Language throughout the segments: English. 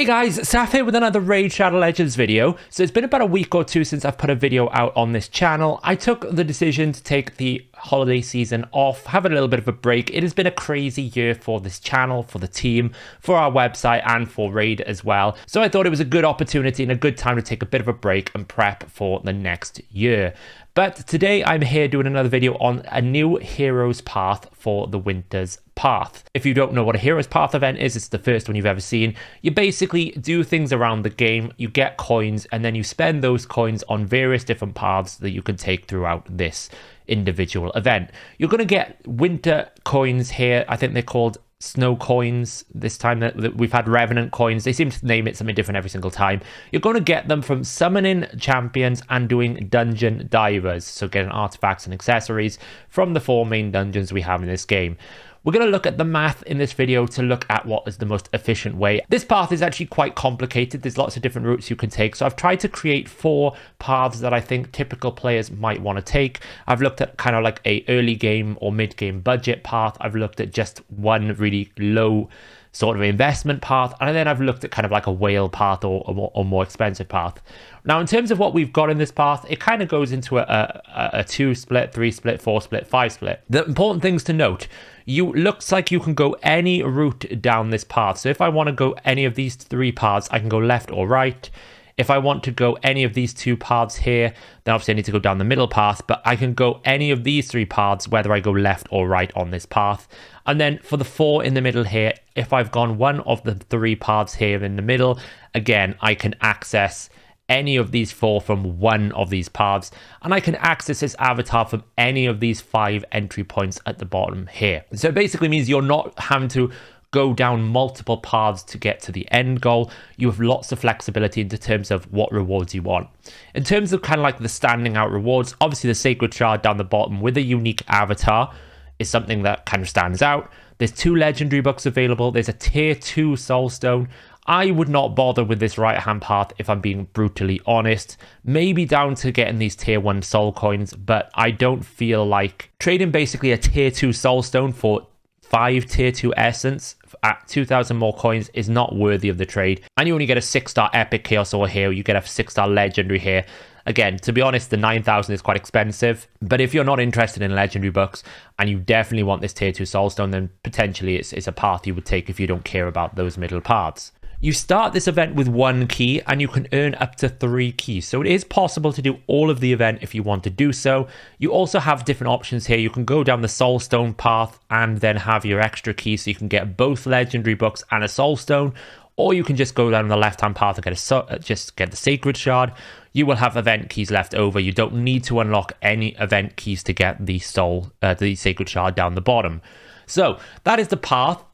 Hey guys, Saf here with another Raid Shadow Legends video. So it's been about a week or two since I've put a video out on this channel. I took the decision to take the holiday season off, have a little bit of a break. It has been a crazy year for this channel, for the team, for our website, and for Raid as well. So I thought it was a good opportunity and a good time to take a bit of a break and prep for the next year. But today I'm here doing another video on a new Heroes Path for the Winter's Path. If you don't know what a Heroes Path event is, it's the first one you've ever seen. You basically do things around the game, you get coins, and then you spend those coins on various different paths that you can take throughout this individual event. You're going to get winter coins here. I think they're called snow coins this time. That we've had revenant coins. They seem to name it something different every single time. You're going to get them from summoning champions and doing dungeon divers, so getting artifacts and accessories from the 4 main dungeons we have in this game. We're going to look at the math in this video to look at what is the most efficient way. This path is actually quite complicated. There's lots of different routes you can take. So I've tried to create 4 paths that I think typical players might want to take. I've looked at kind of like a early game or mid game budget path. I've looked at just one really low sort of investment path, and then I've looked at kind of like a whale path or more expensive path. Now, in terms of what we've got in this path, it kind of goes into a 2 split, 3 split, 4 split, 5 split. The important things to note, looks like you can go any route down this path. So if I want to go any of these 3 paths, I can go left or right. If I want to go any of these 2 paths here, then obviously I need to go down the middle path, but I can go any of these 3 paths, whether I go left or right on this path. And then for the 4 in the middle here, if I've gone one of the 3 paths here in the middle, again, I can access any of these 4 from one of these paths, and I can access this avatar from any of these 5 entry points at the bottom here. So it basically means you're not having to go down multiple paths to get to the end goal. You have lots of flexibility in terms of what rewards you want. In terms of kind of like the standing out rewards, obviously the Sacred Shard down the bottom with a unique avatar is something that kind of stands out. There's 2 legendary books available. There's a tier 2 soul stone. I would not bother with this right hand path if I'm being brutally honest. Maybe down to getting these tier 1 soul coins, but I don't feel like trading basically a tier 2 soul stone for 5 tier 2 essence at 2,000 more coins is not worthy of the trade. And you only get a 6-star epic chaos ore here, you get a 6-star legendary here. Again, to be honest, the 9,000 is quite expensive, but if you're not interested in legendary books and you definitely want this tier 2 soulstone, then potentially it's a path you would take if you don't care about those middle paths. You start this event with 1 key and you can earn up to 3 keys. So it is possible to do all of the event if you want to do so. You also have different options here. You can go down the soulstone path and then have your extra key so you can get both legendary books and a soulstone, or you can just go down the left-hand path and just get the Sacred Shard. You will have event keys left over. You don't need to unlock any event keys to get the Sacred Shard down the bottom. So that is the path.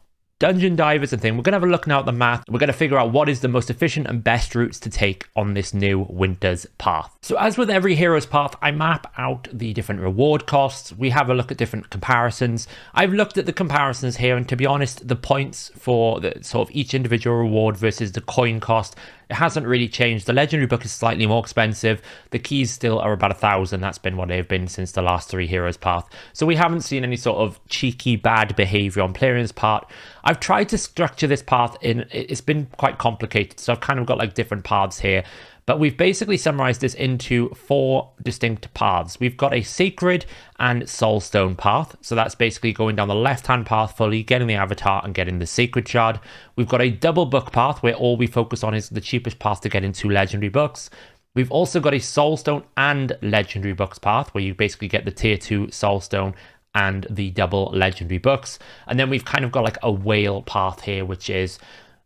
Dungeon divers and thing. We're going to have a look now at the math. We're going to figure out what is the most efficient and best routes to take on this new Winter's Path. So as with every Hero's Path, I map out the different reward costs. We have a look at different comparisons. I've looked at the comparisons here, and to be honest, the points for the sort of each individual reward versus the coin cost, it hasn't really changed. The legendary book is slightly more expensive. The keys still are about 1,000. That's been what they've been since the last 3 Heroes Path. So we haven't seen any sort of cheeky bad behavior on Plarian's part. I've tried to structure this path in, it's been quite complicated. So I've kind of got like different paths here, but we've basically summarized this into 4 distinct paths. We've got a Sacred and Soulstone path. So that's basically going down the left-hand path fully, getting the avatar and getting the Sacred Shard. We've got a double book path where all we focus on is the cheapest path to get into legendary books. We've also got a Soulstone and legendary books path where you basically get the tier 2 Soulstone and the double legendary books. And then we've kind of got like a whale path here, which is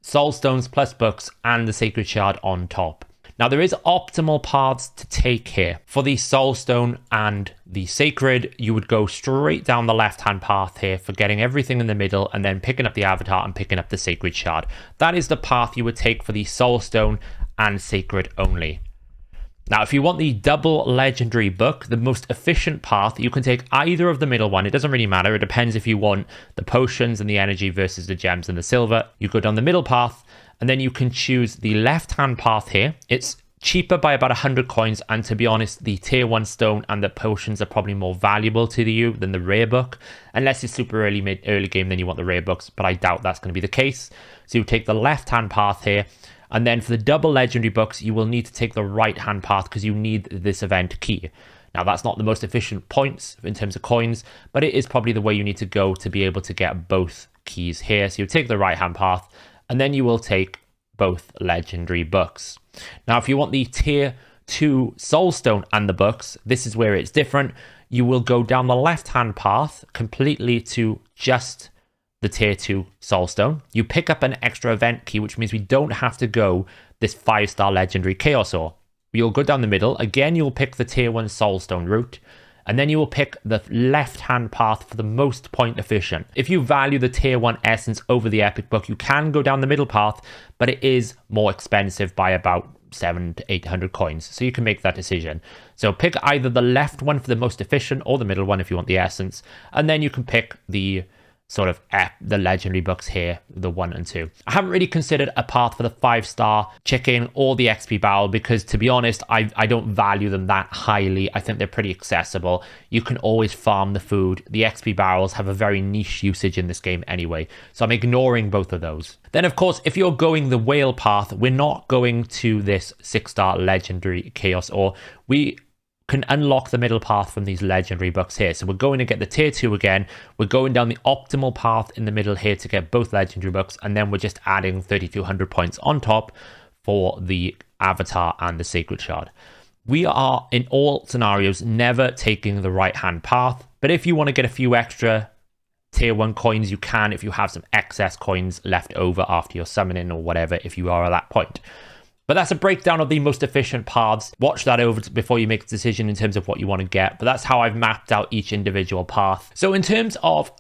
Soulstones plus books and the Sacred Shard on top. Now, there is optimal paths to take here. For the Soulstone and the Sacred, you would go straight down the left-hand path here for getting everything in the middle and then picking up the avatar and picking up the Sacred Shard. That is the path you would take for the Soulstone and Sacred only. Now, if you want the double legendary book, the most efficient path, you can take either of the middle one. It doesn't really matter. It depends if you want the potions and the energy versus the gems and the silver. You go down the middle path, and then you can choose the left-hand path here. It's cheaper by about 100 coins, and to be honest, the tier 1 stone and the potions are probably more valuable to you than the rare book, unless it's super early game, then you want the rare books, but I doubt that's going to be the case. So you take the left hand path here, and then for the double legendary books you will need to take the right hand path because you need this event key. Now that's not the most efficient points in terms of coins, but it is probably the way you need to go to be able to get both keys here. So you take the right hand path, and then you will take both legendary books. Now if you want the tier 2 soulstone and the books, this is where it's different. You will go down the left hand path completely to just the tier 2 soulstone. You pick up an extra event key, which means we don't have to go this 5-star legendary chaos ore. You'll go down the middle again, you'll pick the tier 1 soulstone route, and then you will pick the left hand path for the most point efficient. If you value the tier 1 essence over the epic book, you can go down the middle path, but it is more expensive by about 700 to 800 coins, so you can make that decision. So pick either the left one for the most efficient or the middle one if you want the essence, and then you can pick the sort of the legendary books here, the 1 and 2. I haven't really considered a path for the 5-star chicken or the XP barrel because, to be honest, I don't value them that highly. I think they're pretty accessible. You can always farm the food. The XP barrels have a very niche usage in this game anyway, so I'm ignoring both of those. Then, of course, if you're going the whale path, we're not going to this 6-star legendary chaos ore. We can unlock the middle path from these legendary books here. So we're going to get the tier 2 again. We're going down the optimal path in the middle here to get both legendary books, and then we're just adding 3200 points on top for the avatar and the sacred shard. We are in all scenarios never taking the right hand path, but if you want to get a few extra tier 1 coins, you can if you have some excess coins left over after your summoning or whatever, if you are at that point. But that's a breakdown of the most efficient paths. Watch that over before you make a decision in terms of what you want to get. But that's how I've mapped out each individual path. So in terms of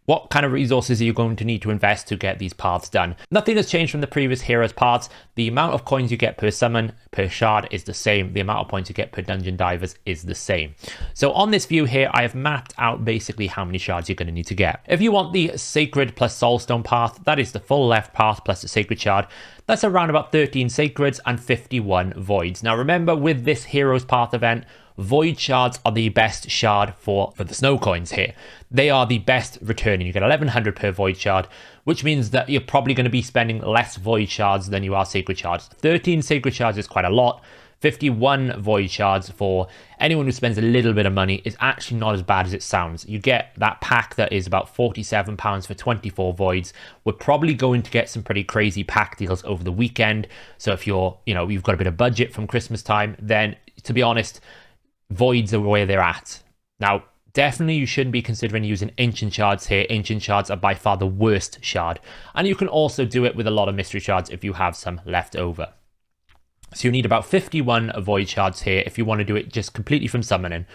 what kind of resources are you going to need to invest to get these paths done? Nothing has changed from the previous heroes paths. The amount of coins you get per summon, per shard is the same. The amount of points you get per dungeon divers is the same. So on this view here, I have mapped out basically how many shards you're going to need to get. If you want the sacred plus soulstone path, that is the full left path plus the sacred shard. That's around about 13 sacreds and 51 voids. Now remember, with this heroes path event, void shards are the best shard for the snow coins here. They are the best returning. You get 1100 per void shard, which means that you're probably going to be spending less void shards than you are sacred shards. 13 sacred shards is quite a lot. 51 void shards for anyone who spends a little bit of money is actually not as bad as it sounds. You get that pack that is about £47 for 24 voids. We're probably going to get some pretty crazy pack deals over the weekend. So if you've got a bit of budget from Christmas time, then to be honest, voids are where they're at. Now, definitely you shouldn't be considering using ancient shards here. Ancient shards are by far the worst shard. And you can also do it with a lot of mystery shards if you have some left over. So you need about 51 void shards here if you want to do it just completely from summoning.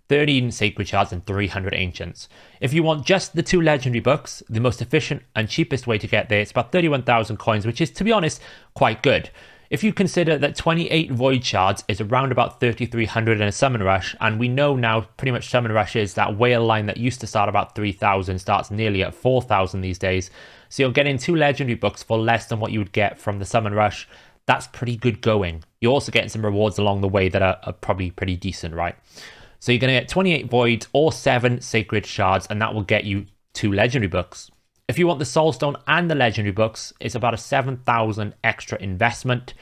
13 sacred shards and 300 ancients. If you want just the 2 legendary books, the most efficient and cheapest way to get there, it's about 31,000 coins, which is, to be honest, quite good. If you consider that 28 void shards is around about 3,300 in a summon rush, and we know now pretty much summon rushes, that whale line that used to start about 3,000 starts nearly at 4,000 these days. So you're getting 2 legendary books for less than what you would get from the summon rush. That's pretty good going. You're also getting some rewards along the way that are probably pretty decent, right? So you're going to get 28 voids or 7 sacred shards, and that will get you 2 legendary books. If you want the soulstone and the legendary books, it's about a 7,000 extra investment.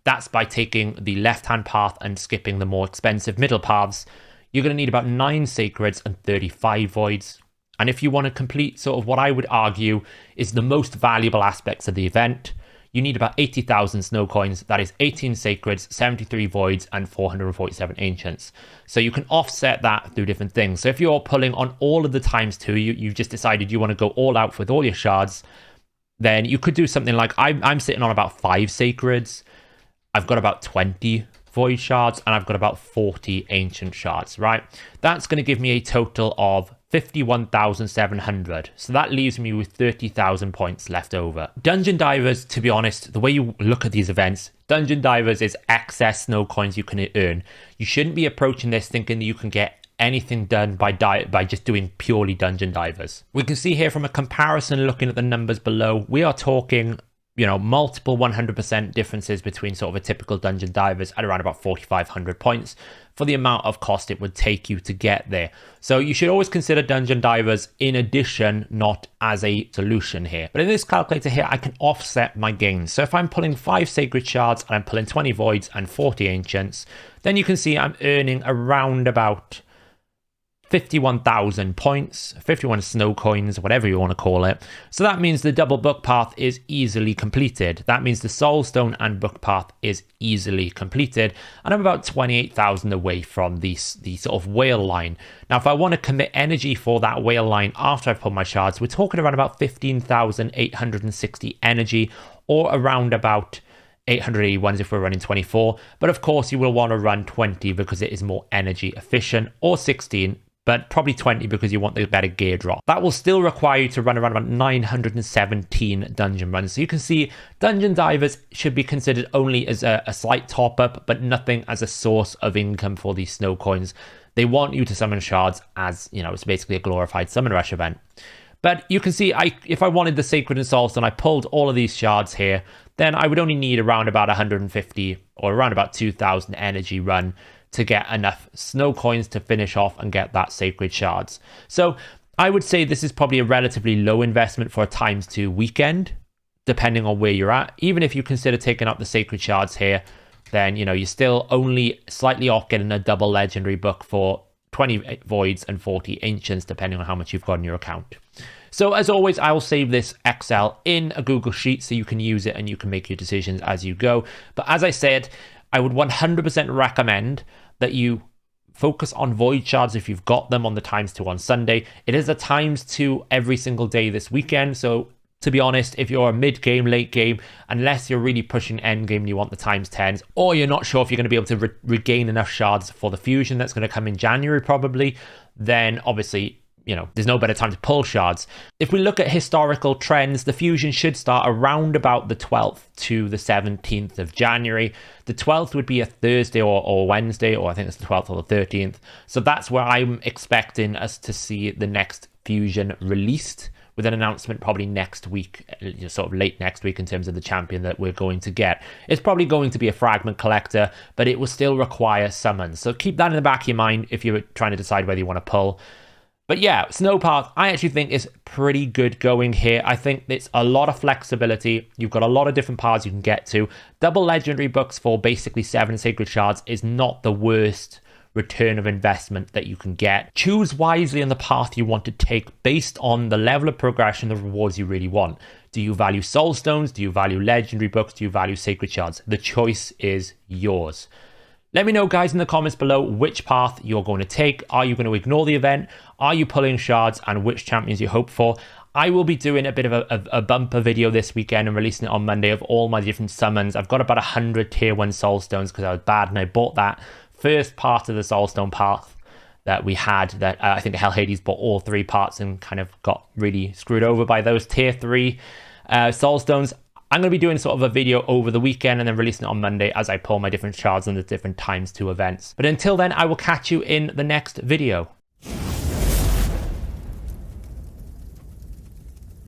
That's by taking the left-hand path and skipping the more expensive middle paths. You're going to need about 9 sacreds and 35 voids. And if you want to complete sort of what I would argue is the most valuable aspects of the event, you need about 80,000 snow coins. That is 18 sacreds, 73 voids, and 447 ancients. So you can offset that through different things. So if you're pulling on all of the times 2, you've just decided you want to go all out with all your shards, then you could do something like I'm sitting on about 5 sacreds. I've got about 20 void shards, and I've got about 40 ancient shards, right? That's going to give me a total of 51,700. So that leaves me with 30,000 points left over. Dungeon divers, to be honest, the way you look at these events, dungeon divers is excess snow coins you can earn. You shouldn't be approaching this thinking that you can get anything done by just doing purely dungeon divers. We can see here from a comparison looking at the numbers below, we are talking multiple 100% differences between sort of a typical dungeon divers at around about 4,500 points for the amount of cost it would take you to get there. So you should always consider dungeon divers in addition, not as a solution here. But in this calculator here, I can offset my gains. So if I'm pulling 5 sacred shards and I'm pulling 20 voids and 40 ancients, then you can see I'm earning around about 51,000 points, 51 snow coins, whatever you want to call it. So that means the double book path is easily completed. That means the soulstone and book path is easily completed. And I'm about 28,000 away from the sort of whale line. Now, if I want to commit energy for that whale line after I've pulled my shards, we're talking around about 15,860 energy, or around about 881 if we're running 24. But of course, you will want to run 20 because it is more energy efficient, or 16. But probably 20 because you want the better gear drop. That will still require you to run around about 917 dungeon runs. So you can see dungeon divers should be considered only as a slight top up, but nothing as a source of income for these snow coins. They want you to summon shards as, it's basically a glorified summon rush event. But you can see if I wanted the Sacred and Soulstone, I pulled all of these shards here, then I would only need around about 150 or around about 2,000 energy run to get enough snow coins to finish off and get that sacred shards. So I would say this is probably a relatively low investment for a ×2 weekend, depending on where you're at. Even if you consider taking up the sacred shards here, then you're still only slightly off getting a double legendary book for 20 voids and 40 ancients, depending on how much you've got in your account. So as always, I will save this Excel in a Google Sheet so you can use it and you can make your decisions as you go. But as I said, I would 100% recommend that you focus on void shards if you've got them on the ×2 on Sunday. It is a ×2 every single day this weekend. So to be honest, if you're a mid-game, late game, unless you're really pushing end game and you want the ×10s, or you're not sure if you're going to be able to regain enough shards for the fusion that's going to come in January probably, then obviously there's no better time to pull shards. If we look at historical trends, the fusion should start around about the 12th to the 17th of January. The 12th would be a Thursday or Wednesday, or I think it's the 12th or the 13th. So that's where I'm expecting us to see the next fusion released, with an announcement probably next week, sort of late next week in terms of the champion that we're going to get. It's probably going to be a fragment collector, but it will still require summons. So keep that in the back of your mind if you're trying to decide whether you want to pull. But yeah, Snowpath, I actually think is pretty good going here. I think it's a lot of flexibility. You've got a lot of different paths you can get to. Double legendary books for basically 7 sacred shards is not the worst return of investment that you can get. Choose wisely on the path you want to take based on the level of progression, the rewards you really want. Do you value soul stones? Do you value legendary books? Do you value sacred shards? The choice is yours. Let me know, guys, in the comments below which path you're going to take. Are you going to ignore the event? Are you pulling shards? And which champions you hope for? I will be doing a bit of a bumper video this weekend and releasing it on Monday of all my different summons. I've got about 100 tier 1 soul stones because I was bad and I bought that first part of the soulstone path that we had, that I think Hellhades bought all 3 parts and kind of got really screwed over by those tier 3 soulstones. I'm going to be doing sort of a video over the weekend and then releasing it on Monday as I pull my different shards and the different ×2 events. But until then, I will catch you in the next video.